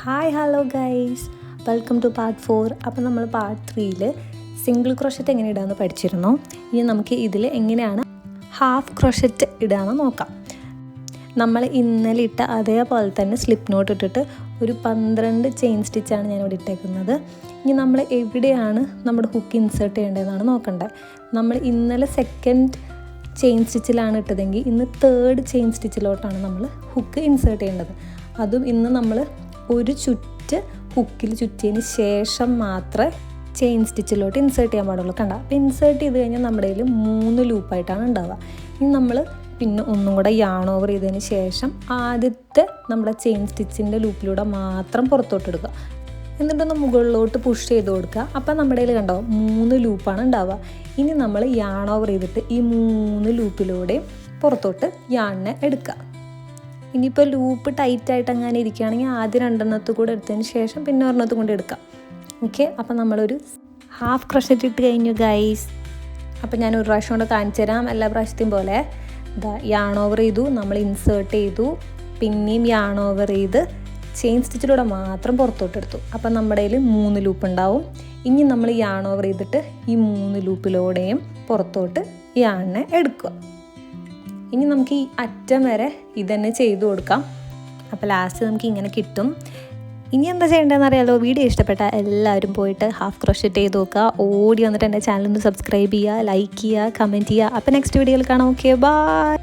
Hi hello guys, welcome to part 4. അപ്പോൾ നമ്മൾ part 3ൽ single crochet എങ്ങനെ ഇടാമെന്ന് പഠിച്ചിരുന്നു. ഇനി നമുക്ക് ഇതിൽ എങ്ങനെയാണ് ഹാഫ് ക്രോഷറ്റ് ഇടാമെന്ന് നോക്കാം. നമ്മൾ ഇന്നലെ ഇട്ട അതേപോലെ തന്നെ സ്ലിപ്പ് നോട്ട് ഇട്ടിട്ട് ഒരു 12 ചെയിൻ സ്റ്റിച്ചാണ് ഞാനിവിടെ ഇട്ടേക്കുന്നത്. ഇനി നമ്മൾ എവിടെയാണ് നമ്മുടെ ഹുക്ക് ഇൻസേർട്ട് ചെയ്യേണ്ടതെന്നാണ് നോക്കേണ്ടത്. നമ്മൾ ഇന്നലെ സെക്കൻഡ് ചെയിൻ സ്റ്റിച്ചിലാണ് ഇട്ടതെങ്കിൽ ഇന്ന് തേർഡ് ചെയിൻ സ്റ്റിച്ചിലോട്ടാണ് നമ്മൾ ഹുക്ക് ഇൻസേർട്ട് ചെയ്യേണ്ടത്. അതും ഇന്ന് നമ്മൾ ഒരു ചുറ്റ് ഹുക്കിൽ ചുറ്റിയതിന് ശേഷം മാത്രമേ ചെയിൻ സ്റ്റിച്ചിലോട്ട് ഇൻസേർട്ട് ചെയ്യാൻ പാടുള്ളൂ. കണ്ട, അപ്പോൾ ഇൻസേർട്ട് ചെയ്ത് കഴിഞ്ഞാൽ നമ്മുടെ കയ്യിൽ 3 ലൂപ്പായിട്ടാണ് ഉണ്ടാവുക. ഇനി നമ്മൾ പിന്നെ ഒന്നും കൂടെ യാൺ ഓവർ ചെയ്തതിന് ശേഷം ആദ്യത്തെ നമ്മുടെ ചെയിൻ സ്റ്റിച്ചിൻ്റെ ലൂപ്പിലൂടെ മാത്രം പുറത്തോട്ട് എടുക്കുക. എന്നിട്ടൊന്ന് മുകളിലോട്ട് പുഷ് ചെയ്ത് കൊടുക്കുക. അപ്പോൾ നമ്മുടെ കയ്യിൽ കണ്ടോ 3 ലൂപ്പാണ് ഉണ്ടാവുക. ഇനി നമ്മൾ യാൺ ഓവർ ചെയ്തിട്ട് ഈ 3 ലൂപ്പിലൂടെയും പുറത്തോട്ട് യാണിനെ എടുക്കുക. ഇനിയിപ്പോൾ ലൂപ്പ് ടൈറ്റായിട്ട് അങ്ങനെ ഇരിക്കുകയാണെങ്കിൽ ആദ്യം 2 കൂടെ എടുത്തതിന് ശേഷം പിന്നെ 1 കൊണ്ട് എടുക്കാം. ഓക്കെ, അപ്പോൾ നമ്മളൊരു ഹാഫ് ക്രോഷറ്റ് ഇട്ട് കഴിഞ്ഞു ഗൈസ്. അപ്പോൾ ഞാൻ ഒരു പ്രാവശ്യം കൊണ്ട് കാണിച്ചു തരാം. എല്ലാ പ്രാവശ്യത്തെയും പോലെ യാൺ ഓവർ ചെയ്തു, നമ്മൾ ഇൻസേർട്ട് ചെയ്തു, പിന്നെയും യാൺ ഓവർ ചെയ്ത് ചെയിൻ സ്റ്റിച്ചിലൂടെ മാത്രം പുറത്തോട്ട് എടുത്തു. അപ്പം നമ്മുടെ കയ്യിൽ 3 ലൂപ്പ് ഉണ്ടാവും. ഇനി നമ്മൾ യാൺ ഓവർ ചെയ്തിട്ട് ഈ 3 ലൂപ്പിലൂടെയും പുറത്തോട്ട് യാണിനെ എടുക്കുക. ഇനി നമുക്ക് ഈ അറ്റം വരെ ഇതന്നെ ചെയ്തു കൊടുക്കാം. അപ്പോൾ ലാസ്റ്റ് നമുക്ക് ഇങ്ങനെ കിട്ടും. ഇനി എന്താ ചെയ്യേണ്ടതെന്ന് അറിയാലോ. വീഡിയോ ഇഷ്ടപ്പെട്ടാൽ എല്ലാവരും പോയിട്ട് ഹാഫ് ക്രോഷറ്റ് ചെയ്ത് നോക്കുക. ഓടി വന്നിട്ട് എൻ്റെ ചാനൽ ഒന്ന് സബ്സ്ക്രൈബ് ചെയ്യുക, ലൈക്ക് ചെയ്യുക, കമൻറ്റ് ചെയ്യുക. അപ്പോൾ നെക്സ്റ്റ് വീഡിയോയിൽ കാണാം. Okay, by.